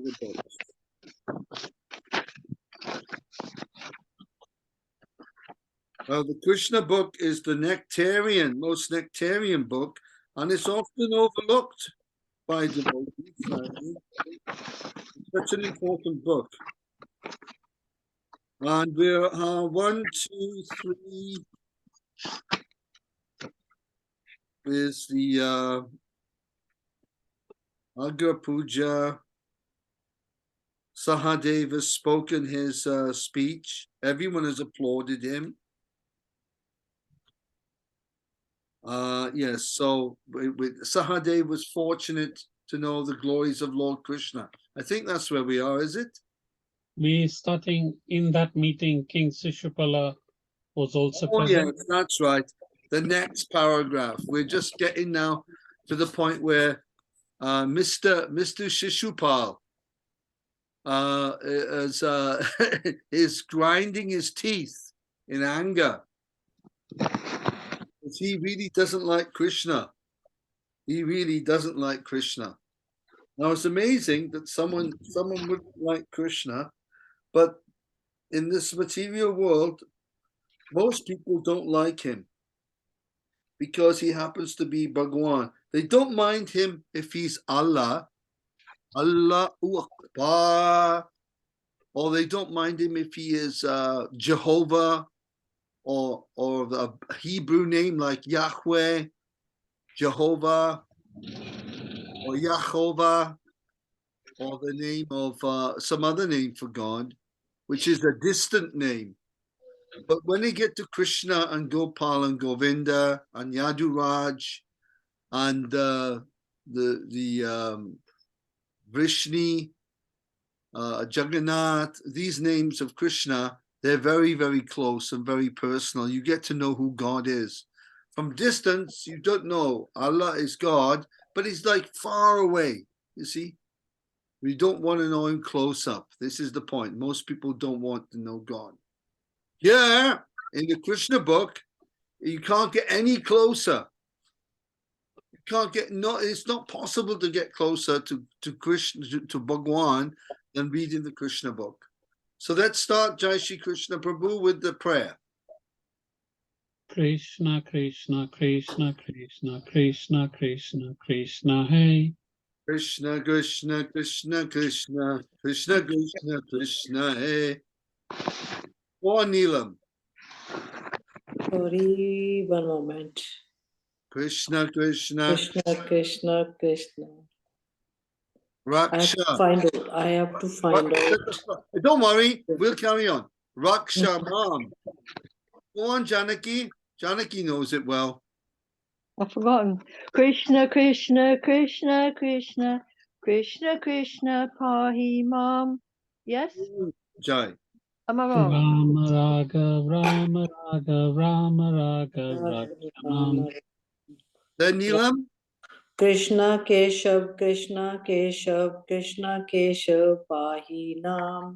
the books. The Krishna book is the most nectarian book, and it's often overlooked by devotees. It's such an important book. And we're 1, 2, 3 is the Agra Puja. Sahadeva has spoken his speech. Everyone has applauded him. Yes, so Sahadeva was fortunate to know the glories of Lord Krishna. I think that's where we are, is it? We starting in that meeting, King Shishupala was also present. Yes, that's right. The next paragraph. We're just getting now to the point where Mr. Shishupal is grinding his teeth in anger. He really doesn't like Krishna. He really doesn't like Krishna. Now it's amazing that someone wouldn't like Krishna, but in this material world, most people don't like him because he happens to be Bhagwan. They don't mind him if he's Allah, Allahu Akbar, or they don't mind him if he is Jehovah, or the Hebrew name like Yahweh, Jehovah, or Yahovah, or the name of some other name for God, which is a distant name. But when they get to Krishna and Gopal and Govinda and Yaduraj and the Vrishni, Jagannath, these names of Krishna, they're very, very close and very personal. You get to know who God is. From distance, you don't know Allah is God, but he's like far away, you see. We don't want to know him close up. This is the point. Most people don't want to know God. Here, in the Krishna book, you can't get any closer. You can't get, it's not possible to get closer to Krishna, to Bhagwan, than reading the Krishna book. So let's start Jai Shri Krishna Prabhu with the prayer. Krishna, Krishna, Krishna, Krishna, Krishna, Krishna, Krishna, hey. Krishna, Krishna, Krishna, Krishna, Krishna, Krishna, Krishna, hey. Or Neelam. Sorry, one moment. Krishna, Krishna, Krishna, Krishna, Krishna. Raksha. I have to find out. Don't worry, we'll carry on. Raksha Mam. Go on, Janaki. Janaki knows it well. I've forgotten. Krishna, Krishna, Krishna, Krishna, Krishna, Krishna, Pahi Mam. Yes? Jai. Am I wrong? Rama Raga, Rama Raga, Rama Raga, Rakshamam. Then Neelam. Krishna Keshav, Krishna Keshav, Krishna Keshav, Pahi Nam.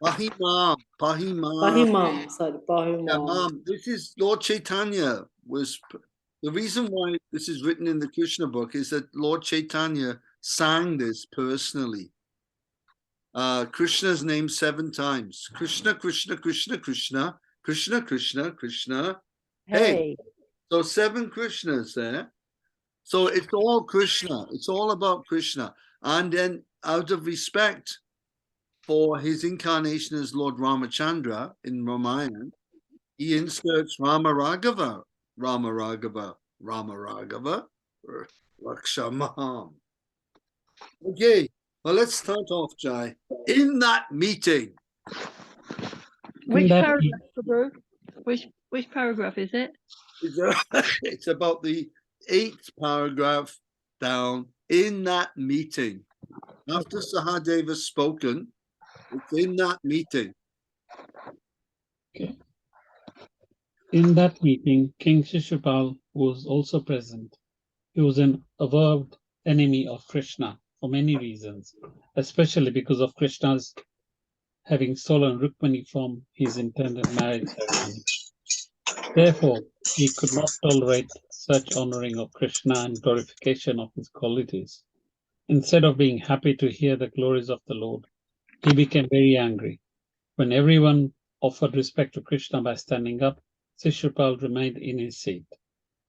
Pahimam. Pahimam, sorry, Pahimam. This is Lord Chaitanya. The reason why this is written in the Krishna book is that Lord Chaitanya sang this personally. Krishna's name 7 times. Krishna, Krishna, Krishna, Krishna, Krishna, Krishna, Krishna. Hey. So 7 Krishnas there. So it's all Krishna. It's all about Krishna. And then out of respect for his incarnation as Lord Ramachandra in Ramayana, he inserts Rama Raghava, Rama Raghava, Rama Raghava, Rakshamam. Okay, well, let's start off, Jai. In that meeting. Which paragraph, Prabhu? Which paragraph is it? It's about the 8th paragraph down. In that meeting. After Sahadeva has spoken, it's in that meeting. Okay. In that meeting, King Shishupal was also present. He was an avowed enemy of Krishna for many reasons, especially because of Krishna's having stolen Rukmani from his intended marriage ceremony. Therefore, he could not tolerate such honoring of Krishna and glorification of his qualities. Instead of being happy to hear the glories of the Lord, he became very angry. When everyone offered respect to Krishna by standing up, Shishupal remained in his seat.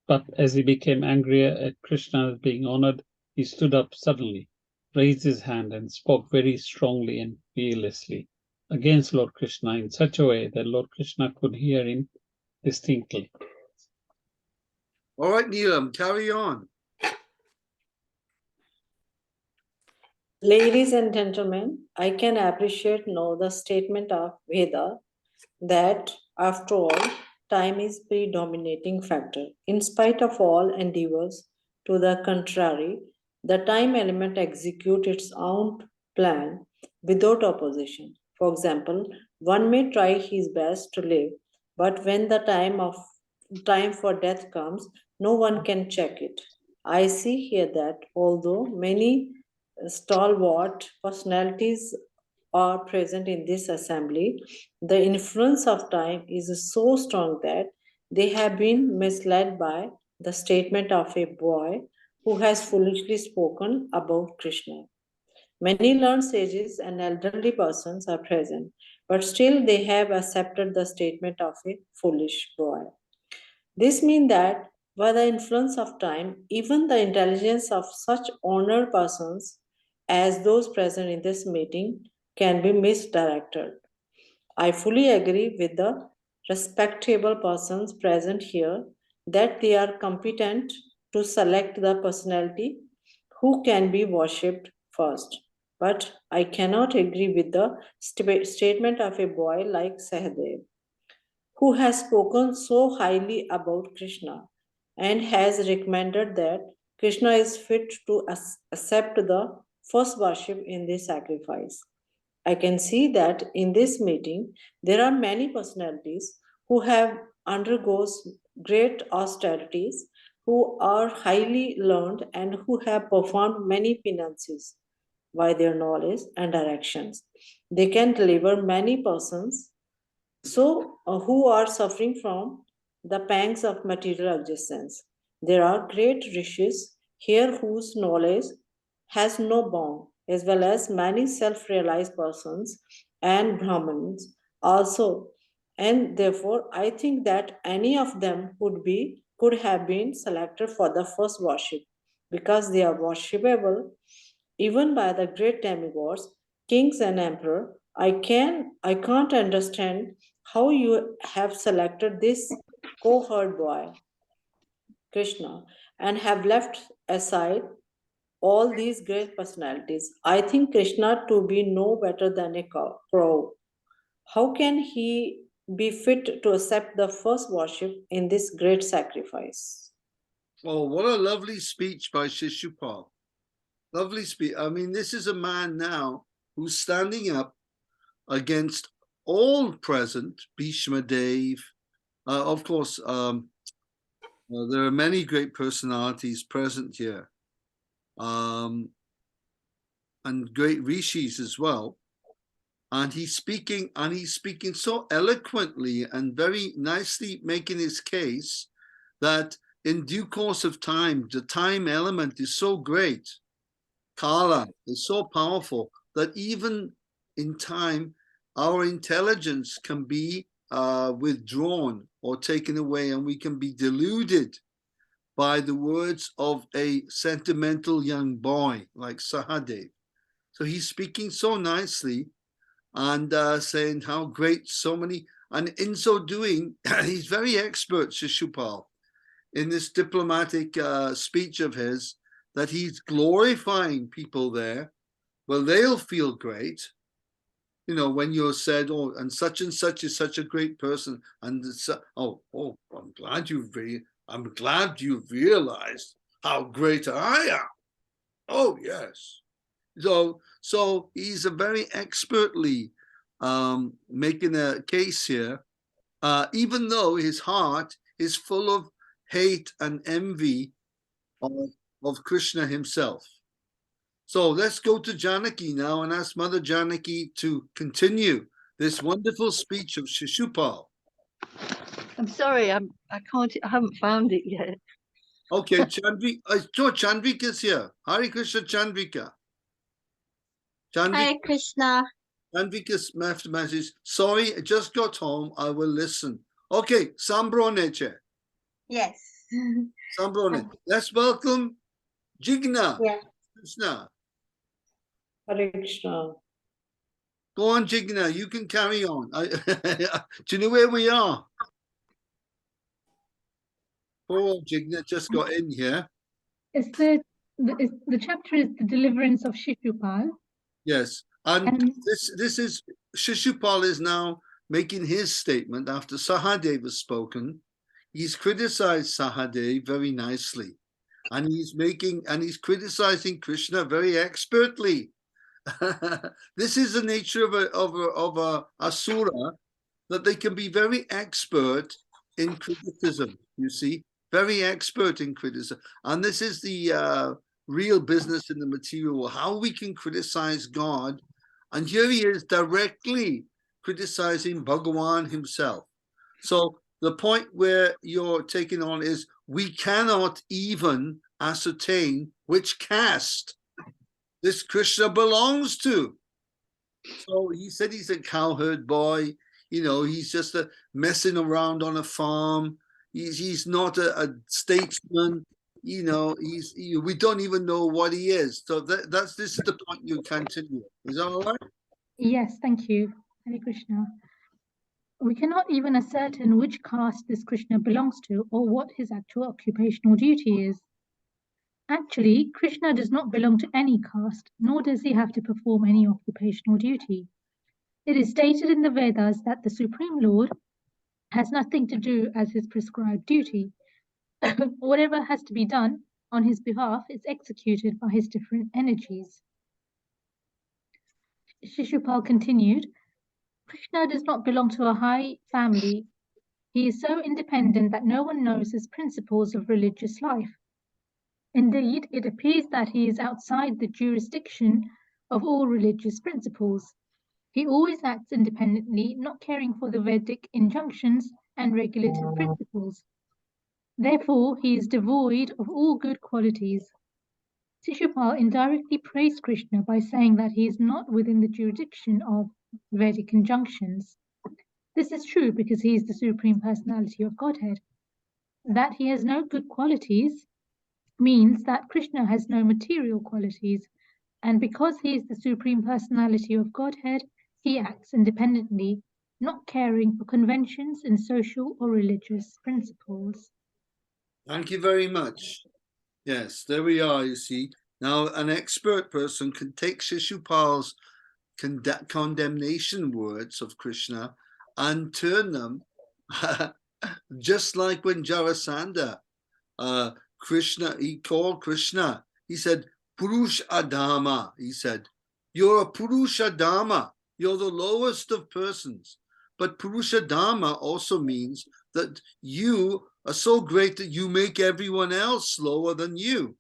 But as he became angrier at Krishna being honored, he stood up suddenly, raised his hand, and spoke very strongly and fearlessly against Lord Krishna in such a way that Lord Krishna could hear him distinctly. All right, Neelam, carry on. Ladies and gentlemen, I can appreciate now the statement of Veda that, after all, time is predominating factor. In spite of all endeavors to the contrary, the time element executes its own plan without opposition. For example, one may try his best to live, but when the time for death comes, no one can check it. I see here that although many stalwart personalities are present in this assembly, the influence of time is so strong that they have been misled by the statement of a boy who has foolishly spoken about Krishna. Many learned sages and elderly persons are present, but still they have accepted the statement of a foolish boy. This means that by the influence of time, even the intelligence of such honored persons as those present in this meeting can be misdirected. I fully agree with the respectable persons present here that they are competent to select the personality who can be worshipped first. But I cannot agree with the statement of a boy like Sahadev, who has spoken so highly about Krishna and has recommended that Krishna is fit to accept the first worship in this sacrifice. I can see that in this meeting there are many personalities who have undergoes great austerities, who are highly learned and who have performed many penances by their knowledge and directions. They can deliver many persons who are suffering from the pangs of material existence. There are great rishis here whose knowledge has no bound, as well as many self-realized persons and Brahmins also. And therefore, I think that any of them could have been selected for the first worship because they are worshipable even by the great demigods, kings and emperor. I can't understand how you have selected this cohort boy, Krishna, and have left aside all these great personalities. I think Krishna to be no better than a crow. How can he be fit to accept the first worship in this great sacrifice? Oh, what a lovely speech by Shishupal. Lovely speech. I mean, this is a man now who's standing up against all present, Bhishma Dev. Of course, there are many great personalities present here, and great rishis as well. And he's speaking so eloquently and very nicely, making his case that in due course of time, the time element is so great, Kala is so powerful, that even in time, our intelligence can be withdrawn or taken away, and we can be deluded by the words of a sentimental young boy like Sahadev. So he's speaking so nicely and saying how great so many, and in so doing, he's very expert, Shishupal, in this diplomatic speech of his, that he's glorifying people there. Well, they'll feel great, you know, when you're said, oh, and such is such a great person, and I'm glad you've realized how great I am. Oh yes. So he's a very expertly making a case here, even though his heart is full of hate and envy of Krishna himself. So let's go to Janaki now and ask Mother Janaki to continue this wonderful speech of Shishupal. I'm sorry, I haven't found it yet. Okay, Chandrika's here. Hare Krishna, Chandrika. Hare Krishna. Chandrika's message. Sorry, I just got home. I will listen. Okay, Sambroneche. Yes. Sambrone. Let's welcome Jigna. Yeah. Krishna. Hare Krishna. Go on, Jigna. You can carry on. Do you know where we are? Oh, Jigna just got in here. It's the chapter is the deliverance of Shishupal. Yes. And And this is Shishupal is now making his statement after Sahadev has spoken. He's criticized Sahadev very nicely. And he's criticizing Krishna very expertly. This is the nature of a asura, that they can be very expert in criticism, you see, very expert in criticism. And this is the real business in the material, how we can criticize God. And here he is directly criticizing Bhagawan himself. So the point where you're taking on is we cannot even ascertain which caste this Krishna belongs to. So he said he's a cowherd boy, you know, he's just messing around on a farm. He's not a statesman, you know, we don't even know what he is. So this is the point you continue. Is that all right? yes, thank you, Hare Krishna. We cannot even ascertain which caste this Krishna belongs to or what his actual occupational duty is. Actually, Krishna does not belong to any caste, nor does he have to perform any occupational duty. It is stated in the Vedas that the Supreme Lord has nothing to do as his prescribed duty. Whatever has to be done on his behalf is executed by his different energies. Shishupal continued, Krishna does not belong to a high family. He is so independent that no one knows his principles of religious life. Indeed, it appears that he is outside the jurisdiction of all religious principles. He always acts independently, not caring for the Vedic injunctions and regulative principles. Therefore, he is devoid of all good qualities. Shishupal indirectly praised Krishna by saying that he is not within the jurisdiction of Vedic injunctions. This is true because he is the Supreme Personality of Godhead. That he has no good qualities means that Krishna has no material qualities, and because he is the Supreme Personality of Godhead, he acts independently, not caring for conventions and social or religious principles. Thank you very much. Yes, there we are, you see. Now, an expert person can take Shishupal's condemnation words of Krishna and turn them, just like when Jarasandha, Krishna, he called Krishna, he said, Purush Adama, he said, you're a Purusha Dharma, you're the lowest of persons. But Purusha Dharma also means that you are so great that you make everyone else lower than you.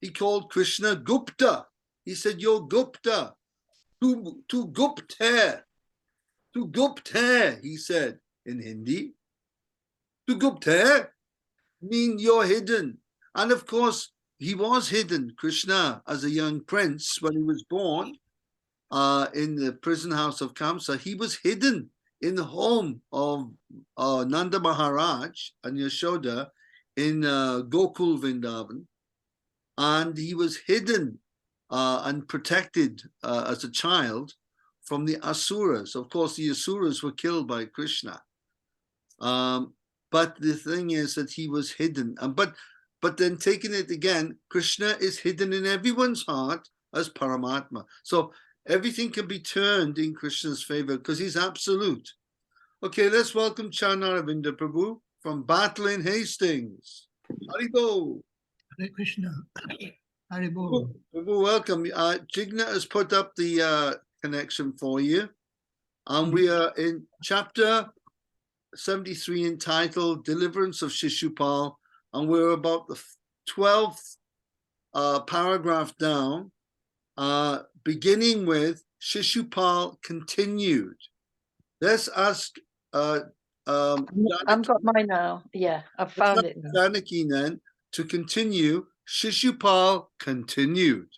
He called Krishna Gupta. He said, you're Gupta. Tu Gupta. Tu Gupta, he said in Hindi. Tu Gupta mean you're hidden. And of course, he was hidden, Krishna, as a young prince when he was born in the prison house of Kamsa. He was hidden in the home of Nanda Maharaj and Yashoda in Gokul Vrindavan. And he was hidden and protected as a child from the Asuras. Of course, the Asuras were killed by Krishna. But the thing is that he was hidden. But then taking it again, Krishna is hidden in everyone's heart as Paramatma. So everything can be turned in Krishna's favor because he's absolute. Okay, let's welcome Charnaravinda Prabhu from Battle in Hastings. Haribo. Hare Krishna. Haribo. Prabhu, welcome. Jigna has put up the connection for you. And we are in chapter 73 entitled Deliverance of Shishupal. And we're about the 12th paragraph down, beginning with Shishupal continued. Let's ask I've got mine now. Yeah, I've found it now. Janaki then, To continue, Shishupal continued.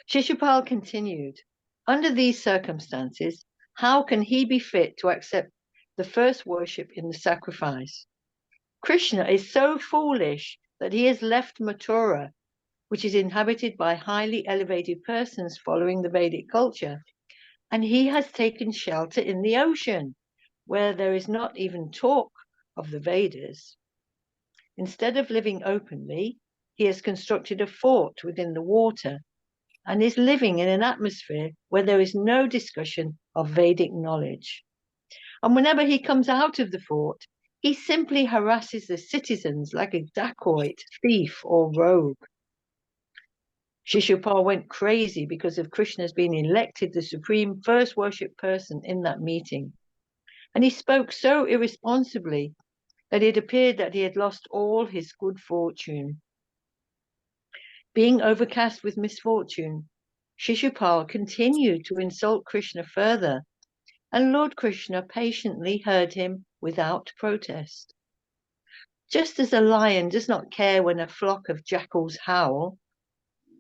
Shishupal continued, under these circumstances, how can he be fit to accept the first worship in the sacrifice? Krishna is so foolish that he has left Mathura, which is inhabited by highly elevated persons following the Vedic culture, and he has taken shelter in the ocean, where there is not even talk of the Vedas. Instead of living openly, he has constructed a fort within the water and is living in an atmosphere where there is no discussion of Vedic knowledge. And whenever he comes out of the fort, he simply harasses the citizens like a dacoit, thief, or rogue. Shishupal went crazy because of Krishna's being elected the supreme first worship person in that meeting. And he spoke so irresponsibly that it appeared that he had lost all his good fortune. Being overcast with misfortune, Shishupal continued to insult Krishna further, and Lord Krishna patiently heard him without protest. Just as a lion does not care when a flock of jackals howl,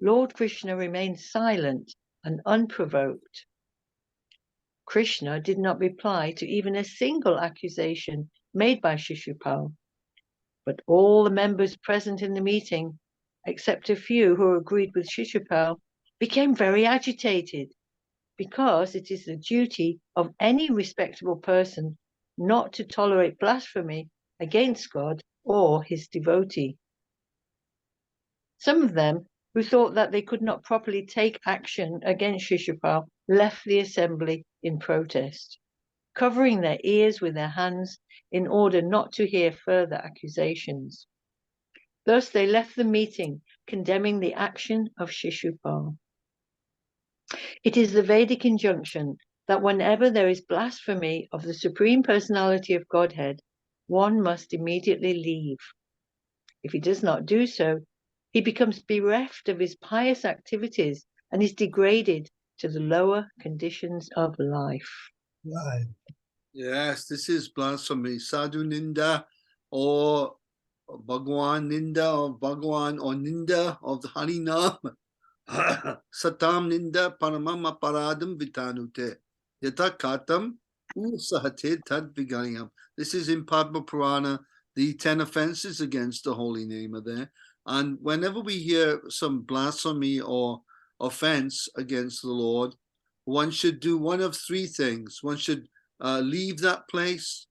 Lord Krishna remained silent and unprovoked. Krishna did not reply to even a single accusation made by Shishupal, but all the members present in the meeting, except a few who agreed with Shishupal, became very agitated, because it is the duty of any respectable person not to tolerate blasphemy against God or his devotee. Some of them, who thought that they could not properly take action against Shishupal, left the assembly in protest, covering their ears with their hands in order not to hear further accusations. Thus they left the meeting, condemning the action of Shishupal. It is the Vedic injunction that whenever there is blasphemy of the Supreme Personality of Godhead, one must immediately leave. If he does not do so, he becomes bereft of his pious activities and is degraded to the lower conditions of life. Right. Yes, this is blasphemy. Sadhu Ninda or Bhagwan Ninda or Bhagwan or Ninda of the Harinam. Satam Ninda Paramam Aparadam Vitanute. Yata Katam Usahate Tad Vigayam. This is in Padma Purana. The 10 offenses against the holy name are there. And whenever we hear some blasphemy or offense against the Lord, one should do one of 3 things. One should leave that place.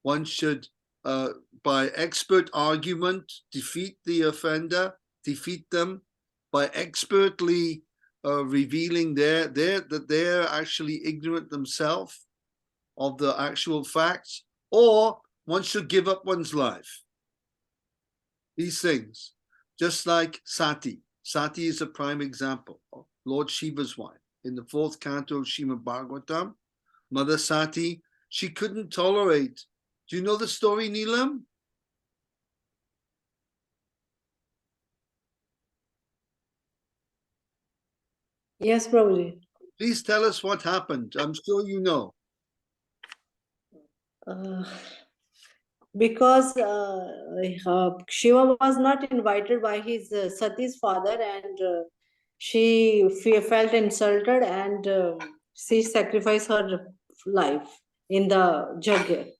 One should, by expert argument, defeat the offender, defeat them by expertly revealing that they're actually ignorant themselves of the actual facts, or one should give up one's life. These things, just like Sati. Sati is a prime example of Lord Shiva's wife. In the 4th canto of Srimad Bhagavatam, Mother Sati, she couldn't tolerate. Do you know the story, Neelam? Yes, Prabhuji. Please tell us what happened. I'm sure you know. Because Shiva was not invited by his Sati's father, and she felt insulted, and she sacrificed her life in the Jagya.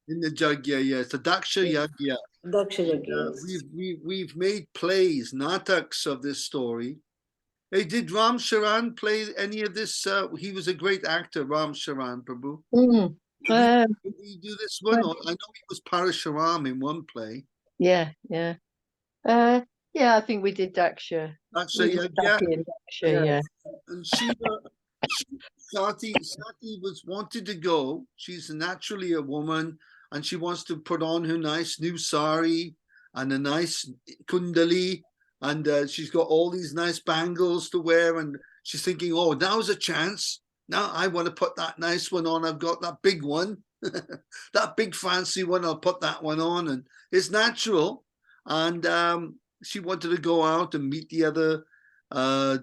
In the Jagya, yes, the Daksha Yagya. Daksha Yagya, yes. We've made plays, nataks of this story. Hey, did Ram Charan play any of this? He was a great actor, Ram Charan, Prabhu. Did he do this one? Or, I know he was Parashuram in one play. Yeah. I think we did Daksha. Daksha Daksha, yeah. And Sati was wanted to go. She's naturally a woman, and she wants to put on her nice new sari and a nice kundali, and she's got all these nice bangles to wear, and she's thinking, oh, now's a chance. Now I want to put that nice one on. I've got that big one, that big fancy one. I'll put that one on, and it's natural. And she wanted to go out and meet the other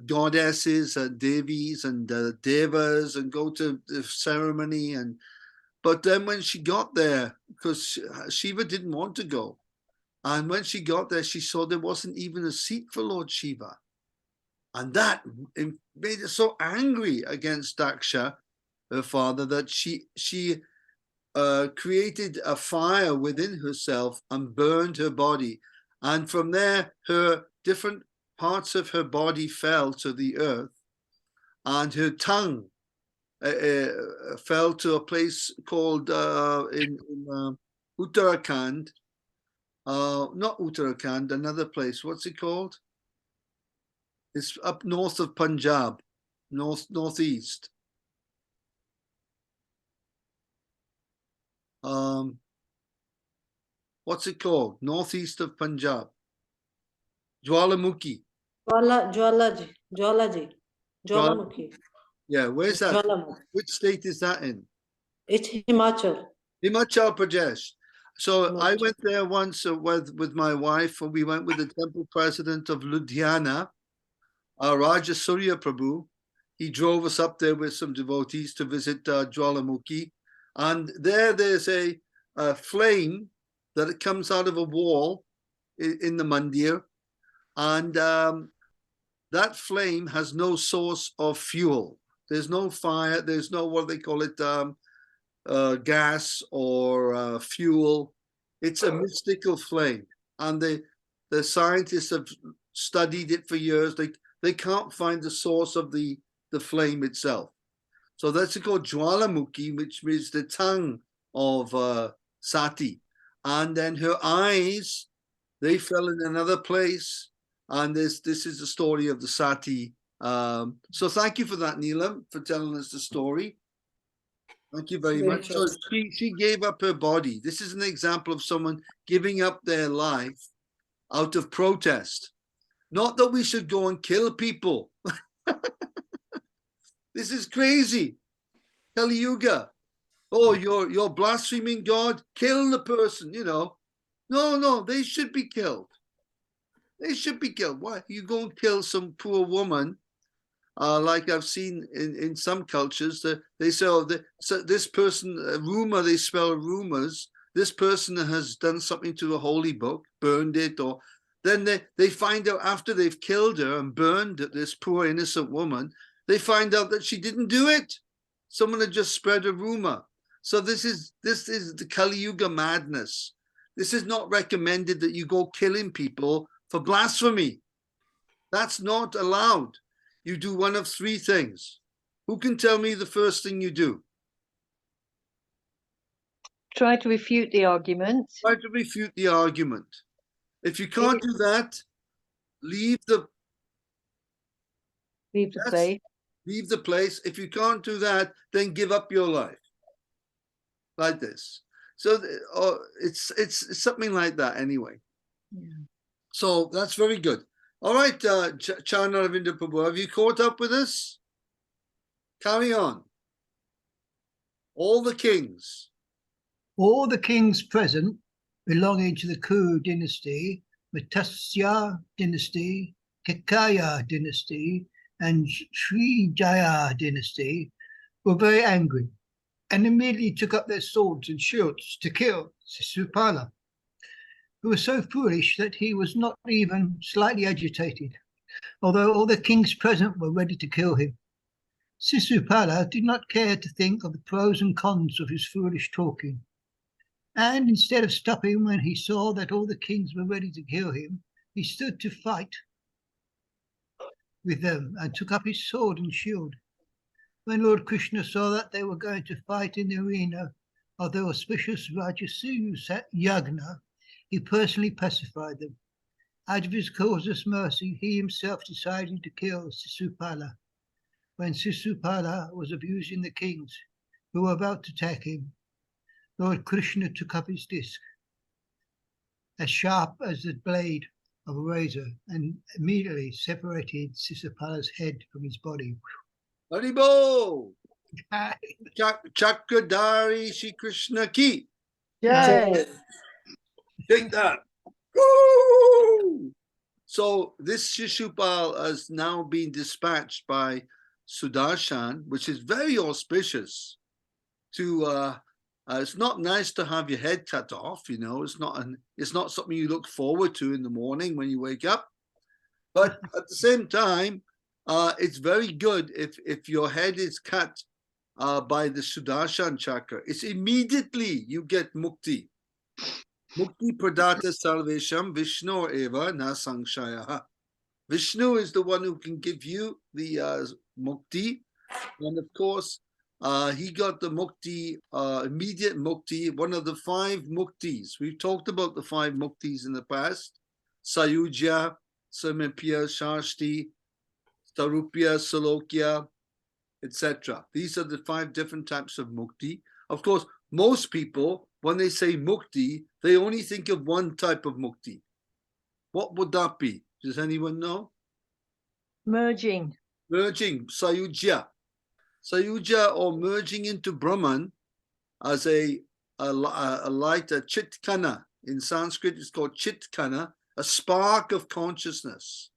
goddesses and devis and devas and go to the ceremony. But then when she got there, because Shiva didn't want to go, And when she got there, she saw there wasn't even a seat for Lord Shiva. And that made her so angry against Daksha, her father, that she created a fire within herself and burned her body. And from there, her different parts of her body fell to the earth, and her tongue fell to a place called in Uttarakhand. Not Uttarakhand, another place. What's it called? It's up north of Punjab, northeast. What's it called? Northeast of Punjab. Jwalamukhi. Jwalaji. Jwalamukhi. Yeah, where's that? Jwalamukhi. Which state is that in? It's Himachal. Himachal Pradesh. So I Himachal. went there once with my wife, and we went with the temple president of Ludhiana, Raja Surya Prabhu. He drove us up there with some devotees to visit Jwalamukhi. And there's a flame that comes out of a wall in the mandir. And that flame has no source of fuel. There's no fire. There's no, what they call it, gas or fuel. It's a mystical flame. And the scientists have studied it for years. They can't find the source of the flame itself. So that's called Jwalamukhi, which means the tongue of Sati. And then her eyes, they fell in another place. And this is the story of the Sati. So thank you for that, Neelam, for telling us the story. Thank you very much. So she gave up her body. This is an example of someone giving up their life out of protest. Not that we should go and kill people. This is crazy. Kali Yuga. Oh, you're blaspheming God. Kill the person, you know. No, they should be killed. They should be killed. Why? You go and kill some poor woman, like I've seen in some cultures. They say, oh, so this person, rumor, they spell rumors. This person has done something to a holy book, burned it, or then they find out after they've killed her and burned this poor innocent woman, they find out that she didn't do it. Someone had just spread a rumor. So this is the Kali Yuga madness. This is not recommended that you go killing people for blasphemy. That's not allowed. You do one of three things. Who can tell me the first thing you do? Try to refute the argument. Try to refute the argument. If you can't do that, leave the place. Leave the place. If you can't do that, then give up your life. Like this. So it's something like that anyway. Yeah. So that's very good. All right, Chana Ravinda Prabhu, have you caught up with us? Carry on. All the kings. All the kings present belonging to the Kuru dynasty, Matsya dynasty, Kekaya dynasty, and Srijaya dynasty were very angry and immediately took up their swords and shields to kill Sisupala, who was so foolish that he was not even slightly agitated, although all the kings present were ready to kill him. Sisupala did not care to think of the pros and cons of his foolish talking, and instead of stopping when he saw that all the kings were ready to kill him, he stood to fight with them and took up his sword and shield. When Lord Krishna saw that they were going to fight in the arena of the auspicious Rajasuya Yagna, he personally pacified them. Out of his causeless mercy, he himself decided to kill Sisupala. When Sisupala was abusing the kings who were about to attack him, Lord Krishna took up his disc, as sharp as the blade of a razor, and immediately separated Sisupala's head from his body. Haribo! Chakradari Shri Krishna ki. Jai. Take that. Woo! So this Shishupal has now been dispatched by Sudarshan, which is very auspicious, to It's not nice to have your head cut off, you know. It's not something you look forward to in the morning when you wake up. But at the same time, it's very good if your head is cut by the Sudarshan chakra. It's immediately you get mukti. Mukti pradata salvesham Vishnu eva na sangshayaha. Vishnu is the one who can give you the mukti, and of course, he got the mukti, immediate mukti, one of the 5 muktis. We've talked about the 5 muktis in the past: Sayujya, Samipya, Shashti, Starupya, Salokya, etc. These are the 5 different types of mukti. Of course, most people, when they say mukti, they only think of one type of mukti. What would that be? Does anyone know? Merging. Merging, Sayujya. Sayujya, or merging into Brahman as a light, a chitkana. In Sanskrit, it's called chitkana, a spark of consciousness.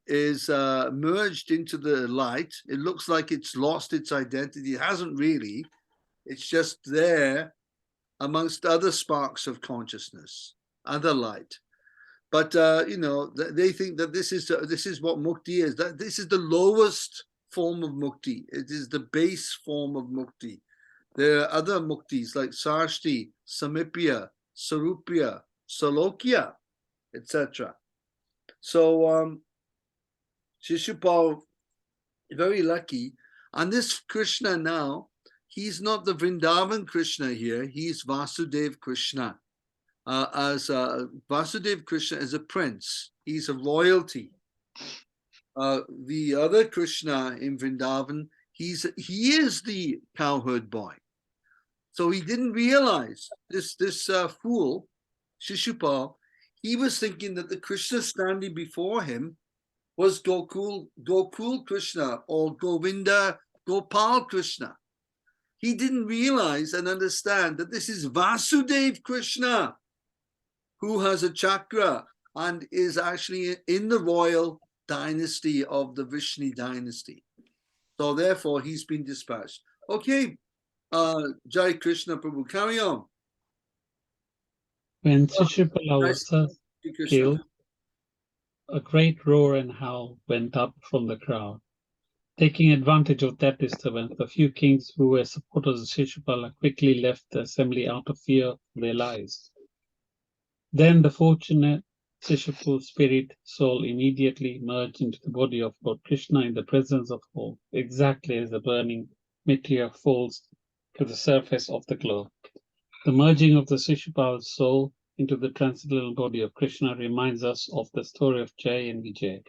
Is merged into the light. It looks like it's lost its identity. It hasn't really. It's just there amongst other sparks of consciousness, other light. But you know, they think that this is what mukti is. That this is the lowest form of mukti. It is the base form of mukti. There are other muktis like Sarshti, Samipya, Sarupya, Salokya, etc. So Shishupal, very lucky. And this Krishna now, he's not the Vrindavan Krishna here. He's Vasudev Krishna. Vasudev Krishna is a prince. He's a royalty. The other Krishna in Vrindavan, he is the cowherd boy. So he didn't realize this fool, Shishupal. He was thinking that the Krishna standing before him was Gokul Krishna or Govinda Gopal Krishna. He didn't realize and understand that this is Vasudev Krishna, who has a chakra and is actually in the royal dynasty of the Vishnu dynasty. So therefore, he's been dispatched. Okay, Jai Krishna Prabhu, carry on. When Shishupala was killed, a great roar and howl went up from the crowd. Taking advantage of that disturbance, the few kings who were supporters of Shishupala quickly left the assembly out of fear for their lives. Then the fortunate Shishupal's spirit soul immediately merged into the body of Lord Krishna in the presence of all, exactly as the burning meteor falls to the surface of the globe. The merging of the Shishupal's soul into the transcendental body of Krishna reminds us of the story of Jai and Vijay,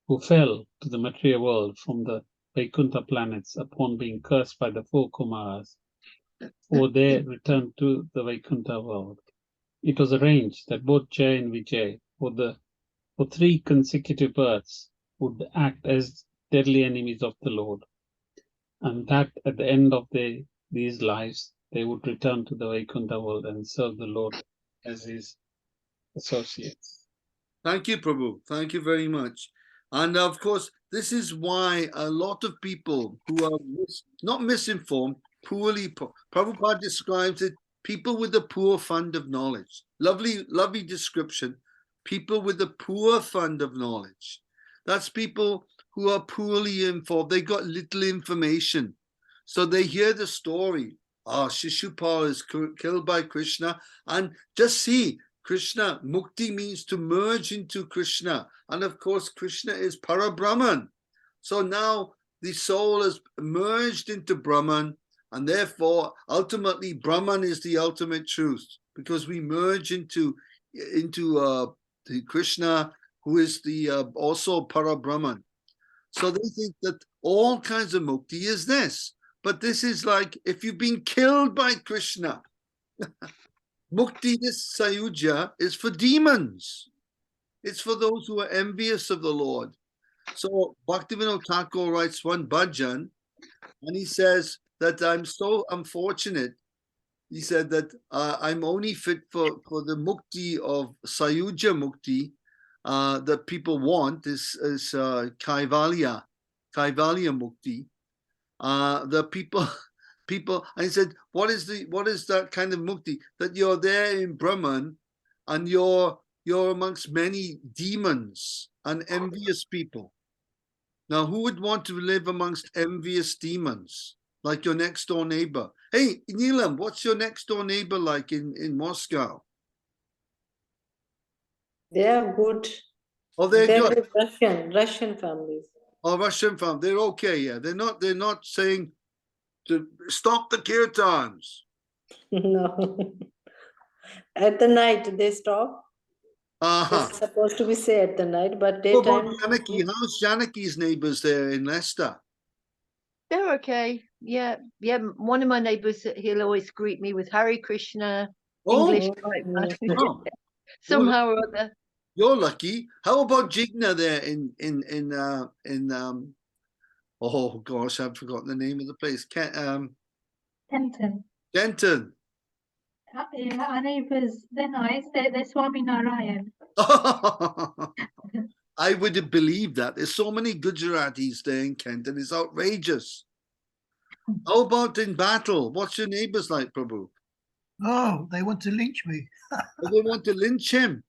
who fell to the material world from the Vaikuntha planets upon being cursed by the 4 Kumaras, for their return to the Vaikuntha world. It was arranged that both Jai and Vijay, for 3 consecutive births, would act as deadly enemies of the Lord, and that at the end of these lives, they would return to the Vaikuntha world and serve the Lord as his associates. Thank you, Prabhu. Thank you very much. And of course, this is why a lot of people who are not misinformed, Prabhupada describes it, people with a poor fund of knowledge. Lovely, lovely description. People with a poor fund of knowledge. That's people who are poorly informed. They got little information. So they hear the story. Shishupal is killed by Krishna. And just see, Krishna, mukti means to merge into Krishna. And of course, Krishna is Parabrahman. So now the soul is merged into Brahman. And therefore, ultimately, Brahman is the ultimate truth. Because we merge into the Krishna, who is the also Parabrahman. So they think that all kinds of mukti is this. But this is like if you've been killed by Krishna. Mukti, this Sayujya, is for demons. It's for those who are envious of the Lord. So Bhaktivinoda Thakur writes one bhajan, and he says that I'm so unfortunate. He said that I'm only fit for the mukti of Sayujya mukti that people want is Kaivalya mukti. The people people, and he said, what is that kind of mukti? That you're there in Brahman and you're amongst many demons and envious people. Now, who would want to live amongst envious demons, like your next door neighbor? Hey, Neelam, what's your next door neighbor like in Moscow? They are good. Oh, they're good. Good Russian families. Oh, Russian family, they're okay. Yeah, they're not saying to stop the kirtans. No. At the night they stop. Uh-huh. It's supposed to be say at the night, but What about daytime. Janaki? How's Janaki's neighbours there in Leicester? They're okay. Yeah. One of my neighbors, he'll always greet me with Hare Krishna, Oh, English like that. oh, Somehow or other. you're lucky. How about Jigna there oh gosh, I've forgotten the name of the place. Kenton. Kenton. Yeah, our neighbours, they're nice. They're Swami Narayan. I would have believed that. There's so many Gujaratis there in Kenton. It's outrageous. How about in Battle? What's your neighbours like, Prabhu? Oh, they want to lynch me. They want to lynch him.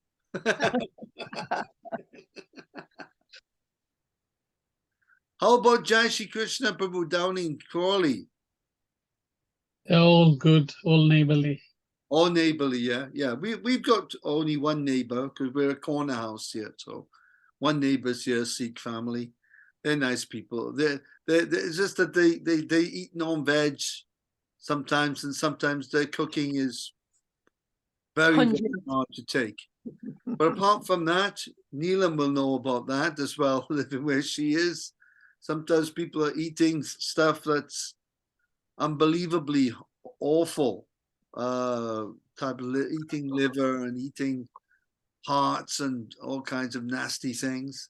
How about Jai Shri Krishna Prabhu down in Crawley? They're all good, all neighborly. All neighborly, yeah. Yeah, we've got only one neighbor because we're a corner house here. So one neighbor's here, Sikh family. They're nice people. It's just that they eat non-veg sometimes, and sometimes their cooking is very, very hard to take. But apart from that, Neelam will know about that as well, living where she is. Sometimes people are eating stuff that's unbelievably awful, type of eating liver and eating hearts and all kinds of nasty things.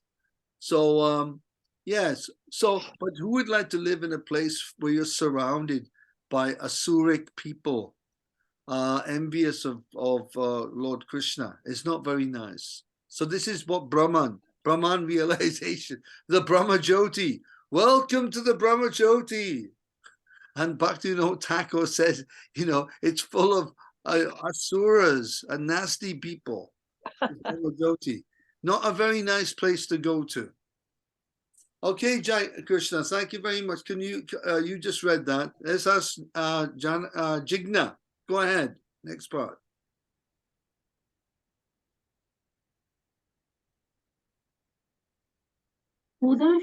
So yes, but who would like to live in a place where you're surrounded by asuric people, envious of Lord Krishna? It's not very nice. So this is what Brahman realization, the Brahma Jyoti. Welcome to the Brahma Jyoti. And Bhaktivinoda Thakur says, it's full of asuras and nasty people. Not a very nice place to go to. Okay, Jai Krishna, thank you very much. Can you just read that? Let's ask Jigna. Go ahead. Next part. Although,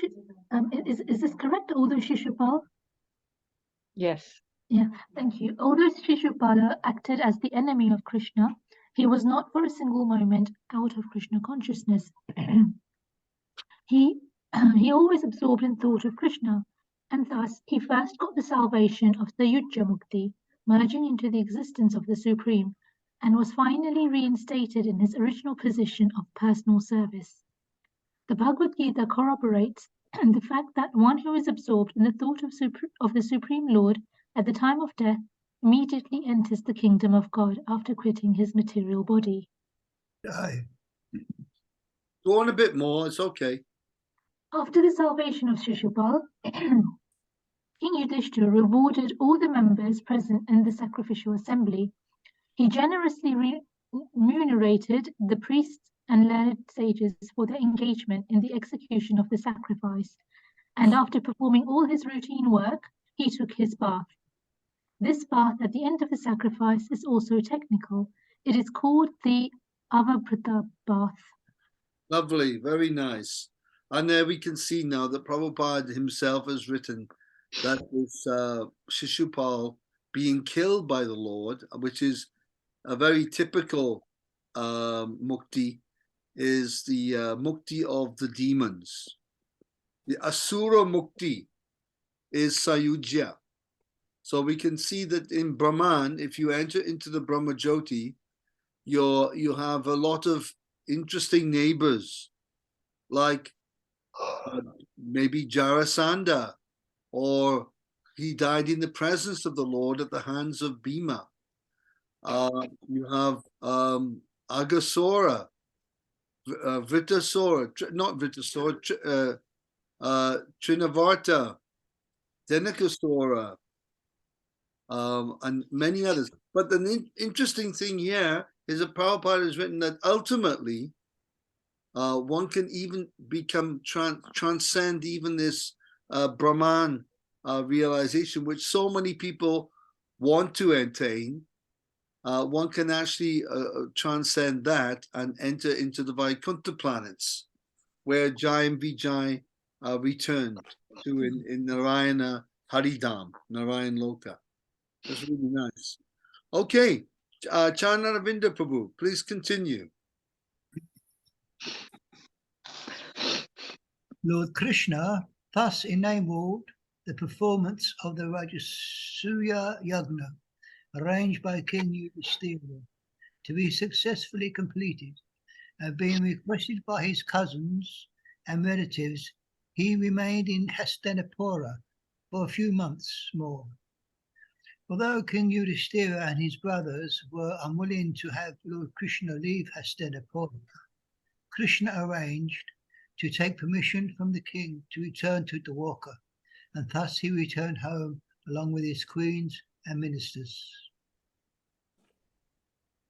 is this correct? Although Shishupal? Yes. Yeah, thank you. Although Shishupala acted as the enemy of Krishna, he was not for a single moment out of Krishna consciousness. He always absorbed in thought of Krishna, and thus he first got the salvation of Sayujya Mukti, merging into the existence of the Supreme, and was finally reinstated in his original position of personal service. The Bhagavad Gita corroborates the fact that one who is absorbed in the thought of the Supreme Lord at the time of death immediately enters the kingdom of God after quitting his material body. Go on a bit more, it's okay. After the salvation of Shishupal, King Yudhishthira rewarded all the members present in the sacrificial assembly. He generously remunerated the priests and learned sages for their engagement in the execution of the sacrifice, and after performing all his routine work, he took his bath. This bath at the end of the sacrifice is also technical. It is called the Avabrita bath. Lovely, very nice. And there we can see now that Prabhupada himself has written that this Shishupal being killed by the Lord, which is a very typical mukti, is the mukti of the demons. The Asura mukti is Sayujya. So we can see that in Brahman, if you enter into the Brahma Jyoti, you have a lot of interesting neighbors, like maybe Jarasandha, or he died in the presence of the Lord at the hands of Bhima. You have Agasura, Vritasura, not Vritasura, Trinavarta, Denakasura, and many others. But the interesting thing here is that Prabhupada has written that ultimately one can even become transcend even this Brahman realization, which so many people want to attain. One can actually transcend that and enter into the Vaikuntha planets, where Jai and Vijay returned to in Narayana Haridham, Narayan Loka. That's really nice. Okay, Chanaravinda Prabhu, please continue. Lord Krishna thus enabled the performance of the Rajasuya Yagna, arranged by King Yudhishthira, to be successfully completed, and being requested by his cousins and relatives, he remained in Hastinapura for a few months more. Although King Yudhishthira and his brothers were unwilling to have Lord Krishna leave Hastinapura, Krishna arranged to take permission from the king to return to Dwarka, and thus he returned home along with his queens and ministers.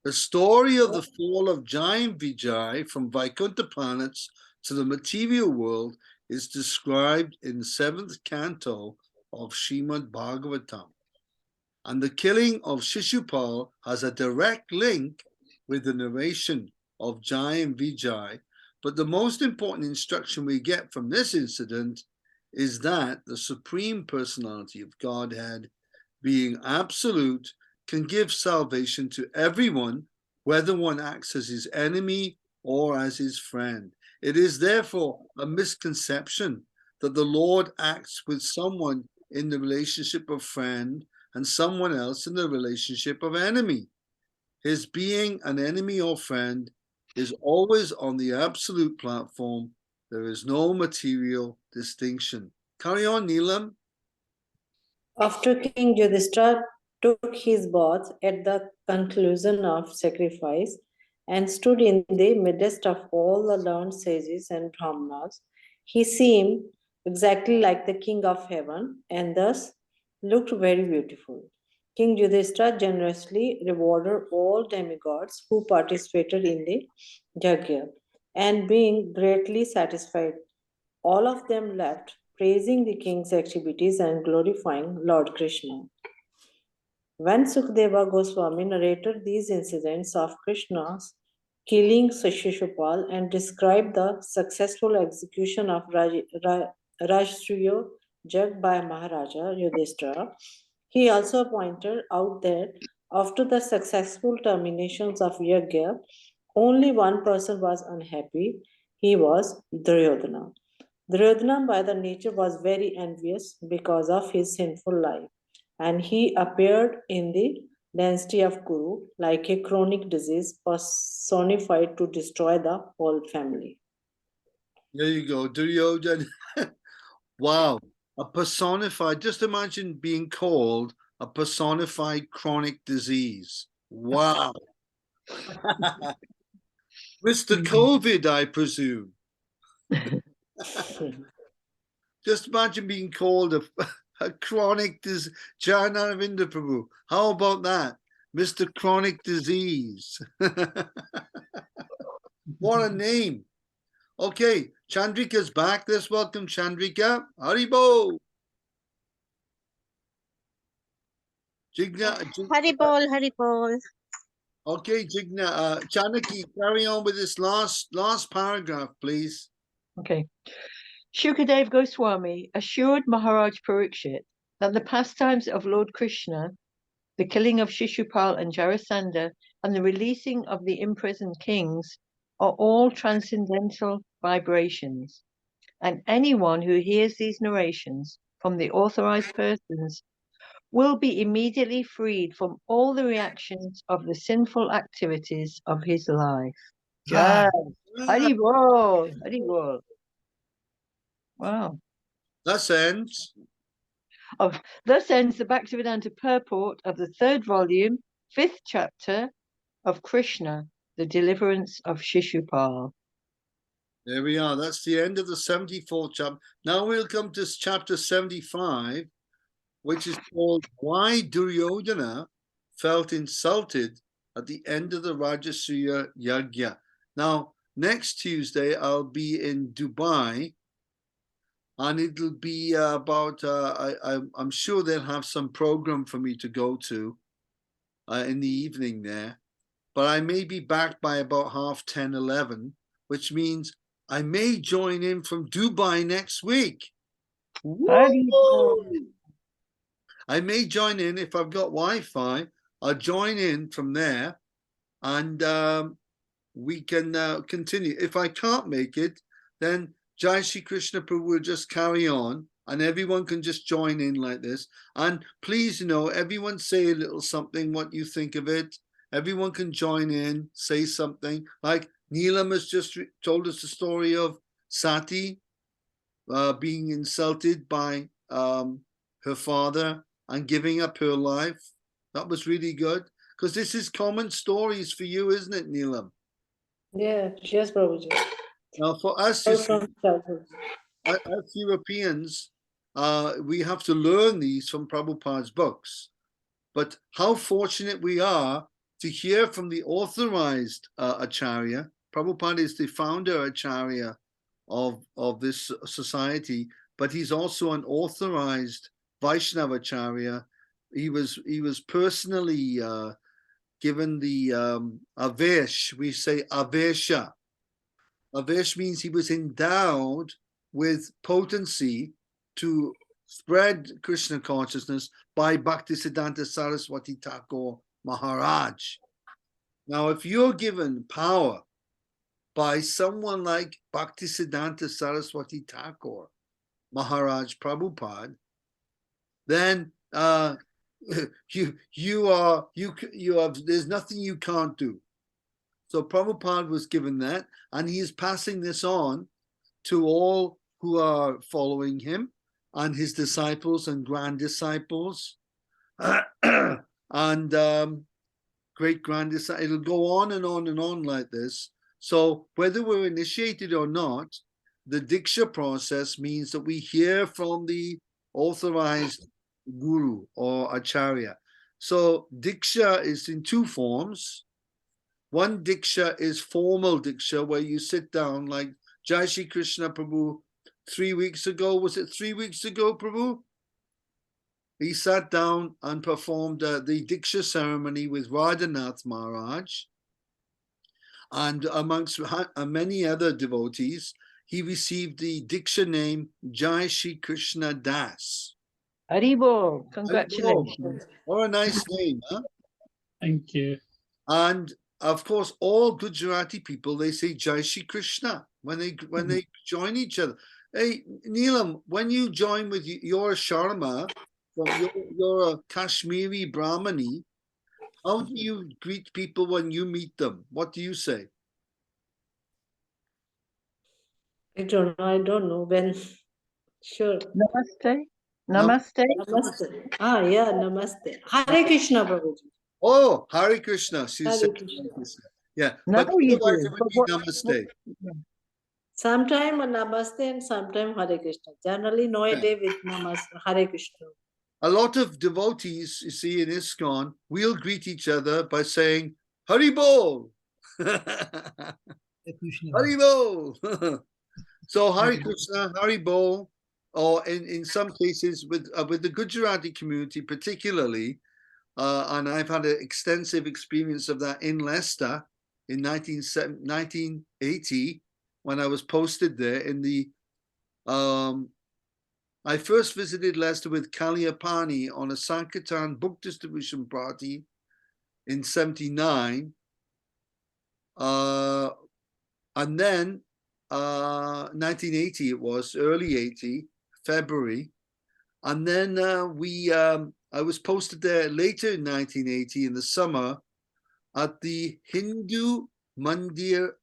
The story of the fall of Jai and Vijay from Vaikuntha planets to the material world is described in the 7th canto of Srimad Bhagavatam. And the killing of Shishupal has a direct link with the narration of Jai and Vijay. But the most important instruction we get from this incident is that the Supreme Personality of Godhead, being absolute, can give salvation to everyone, whether one acts as his enemy or as his friend. It is therefore a misconception that the Lord acts with someone in the relationship of friend and someone else in the relationship of enemy. His being an enemy or friend is always on the absolute platform. There is no material distinction. Carry on, Neelam. After King Yudhishthira took his bath at the conclusion of sacrifice and stood in the midst of all the learned sages and brahmanas, he seemed exactly like the king of heaven and thus looked very beautiful. King Yudhishthira generously rewarded all demigods who participated in the yajna, and being greatly satisfied, all of them left, praising the king's activities and glorifying Lord Krishna. When Sukadeva Goswami narrated these incidents of Krishna's killing Shishupal and described the successful execution of Rajasuya Jag by Maharaja Yudhishthira, he also pointed out that after the successful terminations of Yajna, only one person was unhappy. He was Duryodhana. Duryodhana by the nature was very envious because of his sinful life, and he appeared in the density of Kuru like a chronic disease personified to destroy the whole family. There you go, Duryodhana. Wow, a personified, just imagine being called a personified chronic disease. Wow. Mr. COVID, I presume. Just imagine being called a chronic disease. Janaravinda Prabhu, how about that? Mr. Chronic Disease. What a name. Okay, Chandrika's back. Let's welcome Chandrika. Haribo. Jigna. Haribol, Haribol. Okay, Jigna. Chanaki, carry on with this last paragraph, please. Okay. Shukadev Goswami assured Maharaj Parikshit that the pastimes of Lord Krishna, the killing of Shishupal and Jarasandha, and the releasing of the imprisoned kings are all transcendental vibrations. And anyone who hears these narrations from the authorized persons will be immediately freed from all the reactions of the sinful activities of his life. Jai. Haribol, Haribol. Wow. Thus ends. Thus ends the Bhaktivedanta purport of the 3rd volume, 5th chapter of Krishna, the deliverance of Shishupal. There we are. That's the end of the 74th chapter. Now we'll come to chapter 75, which is called Why Duryodhana Felt Insulted at the End of the Rajasuya Yagya. Now, next Tuesday, I'll be in Dubai, and it'll be about, I'm sure they'll have some program for me to go to in the evening there. But I may be back by about 10:30, 11, which means I may join in from Dubai next week. Haribol. I may join in if I've got Wi-Fi. I'll join in from there, and we can continue. If I can't make it, then Jai Shri Krishna Prabhu will just carry on, and everyone can just join in like this. And please, everyone say a little something, what you think of it. Everyone can join in, say something. Like Neelam has just told us the story of Sati being insulted by her father and giving up her life. That was really good, because this is common stories for you, isn't it, Neelam? Yeah, yes, Prabhuji. Now, for us, All from childhood. as Europeans, we have to learn these from Prabhupada's books. But how fortunate we are to hear from the authorized Acharya. Prabhupada is the founder Acharya of this society, but he's also an authorized Vaishnava Acharya. He was personally given the Avesh. We say Avesha. Avesh means he was endowed with potency to spread Krishna consciousness by Bhaktisiddhanta Saraswati Thakur Maharaj. Now, if you're given power by someone like Bhaktisiddhanta Saraswati Thakur Maharaj Prabhupada, then you have, there's nothing you can't do. So Prabhupada was given that, and he is passing this on to all who are following him and his disciples and grand disciples and great grand disciples. It'll go on and on and on like this. So whether we're initiated or not, the Diksha process means that we hear from the authorized guru or acharya. So Diksha is in two forms. One Diksha is formal Diksha, where you sit down, like Jai Shri Krishna Prabhu 3 weeks ago. Was it 3 weeks ago, Prabhu? He sat down and performed the Diksha ceremony with Radhanath Maharaj. And amongst many other devotees, he received the Diksha name Jai Shri Krishna Das. Haribol. Congratulations. What a nice name, huh? Thank you. And of course, all Gujarati people, they say Jai Shri Krishna when they join each other. Hey, Neelam, when you join with your Sharma, you're a Kashmiri Brahmani, how do you greet people when you meet them? What do you say? I don't know when. Sure. Namaste. Namaste. Namaste. Yeah, namaste. Hare Krishna, Prabhuji. Oh, Hare Krishna. She Hare said Krishna. Hare Krishna. Yeah, Now but you otherwise do. it would be Namaste. Sometime Namaste and sometime Hare Krishna. Generally, nowadays with Namaste, Hare Krishna. A lot of devotees, you see, in ISKCON, we'll greet each other by saying, Haribol! Krishna. Haribol! So Hare Krishna, Haribol, or in some cases with the Gujarati community particularly, and I've had an extensive experience of that in Leicester in 1980 when I was posted there in the I first visited Leicester with Kalyapani on a Sankirtan book distribution party in 79. And then 1980 it was, early 80, February. And then I was posted there later in 1980 in the summer at the Hindu Mandir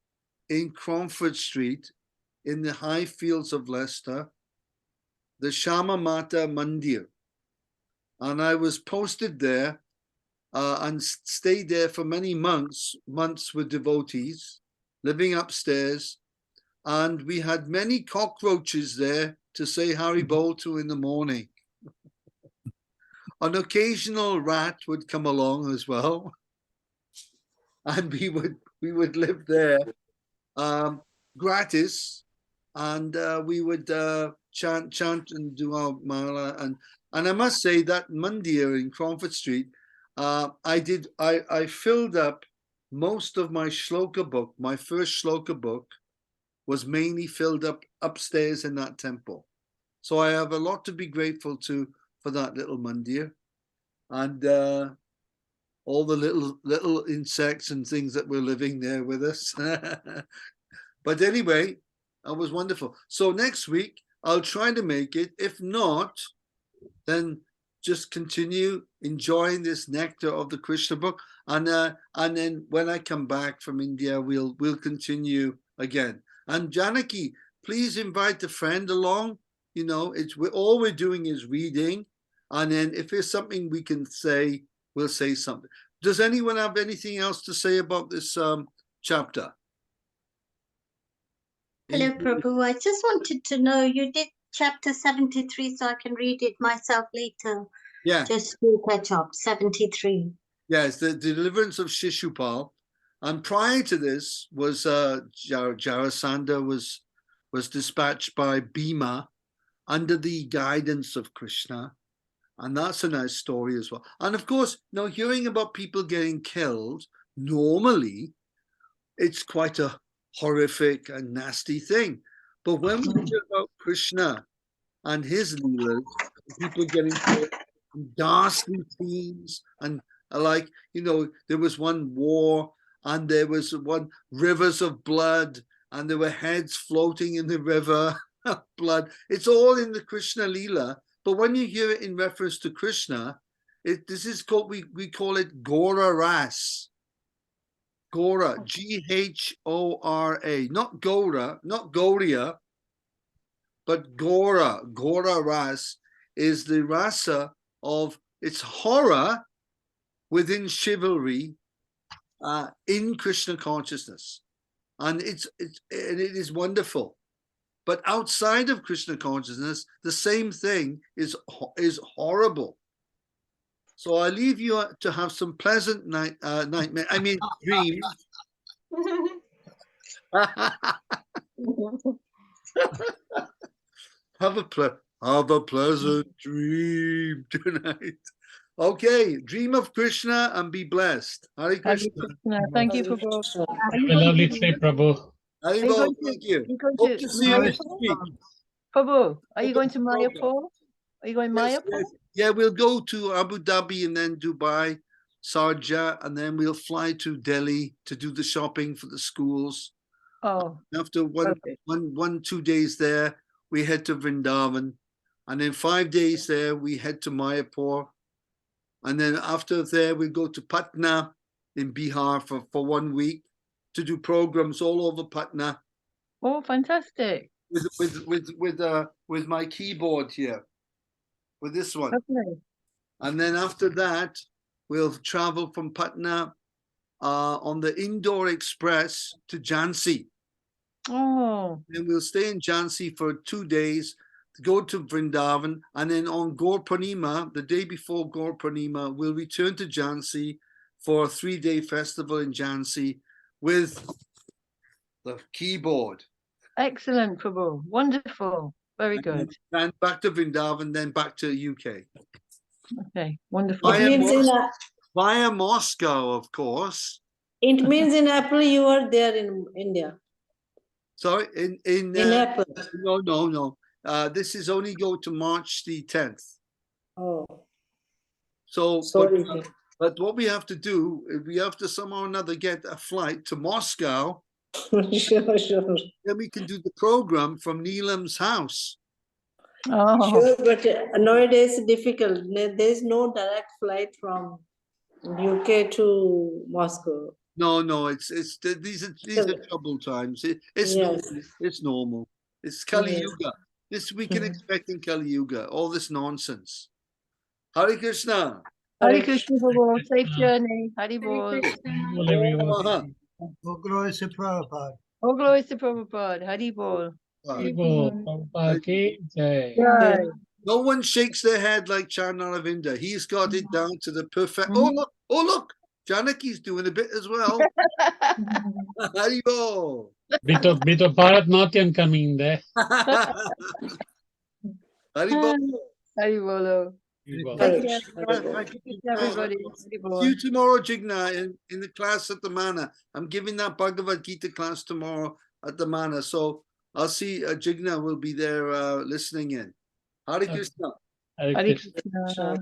in Cromford Street in the high fields of Leicester, the Shama Mata Mandir. And I was posted there and stayed there for many months with devotees, living upstairs. And we had many cockroaches there to say Haribol to in the morning. An occasional rat would come along as well, and we would live there gratis, and we would chant and do our mala. And I must say that Mandir in Cromford Street, I filled up most of my shloka book. My first shloka book was mainly filled up upstairs in that temple. So I have a lot to be grateful to for that little mandir, and all the little insects and things that were living there with us. But anyway, that was wonderful. So next week I'll try to make it. If not, then just continue enjoying this nectar of the Krishna book, and then when I come back from India, we'll continue again. And Janaki, please invite a friend along. You know, all we're doing is reading, and then if there's something we can say, we'll say something. Does anyone have anything else to say about this chapter? Hello, Prabhu. I just wanted to know, you did chapter 73, so I can read it myself later. Yeah. Just to catch up, 73. Yes, the deliverance of Shishupal. And prior to this was Jarasandha was dispatched by Bhima under the guidance of Krishna. And that's a nice story as well. And of course, now hearing about people getting killed, normally it's quite a horrific and nasty thing. But when we hear about Krishna and his leelas, people getting killed, ghastly themes, and like, you know, there was one war, and there was one rivers of blood, and there were heads floating in the river of blood. It's all in the Krishna Leela. But when you hear it in reference to Krishna, this is called, we call it Gora Ras. Gora, G-H-O-R-A, not Gora, not Gauria, but Gora. Gora Ras is the rasa of, it's horror within chivalry in Krishna consciousness. And it is wonderful. But outside of Krishna consciousness, the same thing is horrible. So I leave you to have some pleasant nightmare. I mean, dreams. Have a pleasant dream tonight. Okay, dream of Krishna and be blessed. Hare Krishna. Thank you, Prabhu. A lovely trip, Prabhu. Haribol, thank you. Hope to see you next week. Prabhu, are you going to Mayapur? Are you going Yes, Mayapur? yes. Yeah, we'll go to Abu Dhabi and then Dubai, Sharjah, and then we'll fly to Delhi to do the shopping for the schools. Oh, After okay. 2 days there, we head to Vrindavan, and then 5 days there, we head to Mayapur. And then after there, we go to Patna in Bihar for 1 week to do programs all over Patna Oh, fantastic. with my keyboard here, with this one. Lovely. And then after that, we'll travel from Patna on the Indore Express to Jhansi. Oh, And we'll stay in Jhansi for 2 days, go to Vrindavan, and then on Gaur Purnima, the day before Gaur Purnima, we'll return to Jhansi for a 3-day festival in Jhansi with the keyboard. excellent, Prabhu. Wonderful. Very good. And back to Vrindavan, then back to UK. Okay, wonderful. I It am means Via Moscow, of course. it means in April you are there in India. Sorry, in April. no. This is only go to March the 10th. Oh, So, sorry. but what we have to do, we have to somehow or another get a flight to Moscow. Sure. Then we can do the program from Neelam's house. Oh, Sure, but nowadays it's difficult. There is no direct flight from UK to Moscow. No, these are troubled times. It's Yes. normal. It's normal. It's Kali Yes. Yuga. This we can Mhm. expect in Kali Yuga. All this nonsense. Hare Krishna. Hare Krishna, Prabhu. Safe journey. Hari Bol. Well, everyone. All glories to Prabhupada. All glories to Prabhupada. Hari Bol. Prabhupada ki jai. Jai. No one shakes their head like Chandra Ravinda. He's got it down to the perfect. Mhm. Oh look, Janaki's doing a bit as well. Haribo. Bit of Bharatnatyam coming there. Haribo. Hari bolo. Well, Thank you, Hare Jigna. Krishna. Thank you, Everybody. Jigna. Hari See bolo. you tomorrow, Jigna, in the class at the Mana. I'm giving that Bhagavad Gita class tomorrow at the Mana. So I'll see Jigna will be there listening in. Hare Okay. Krishna. Hare Hari Krishna. Krishna.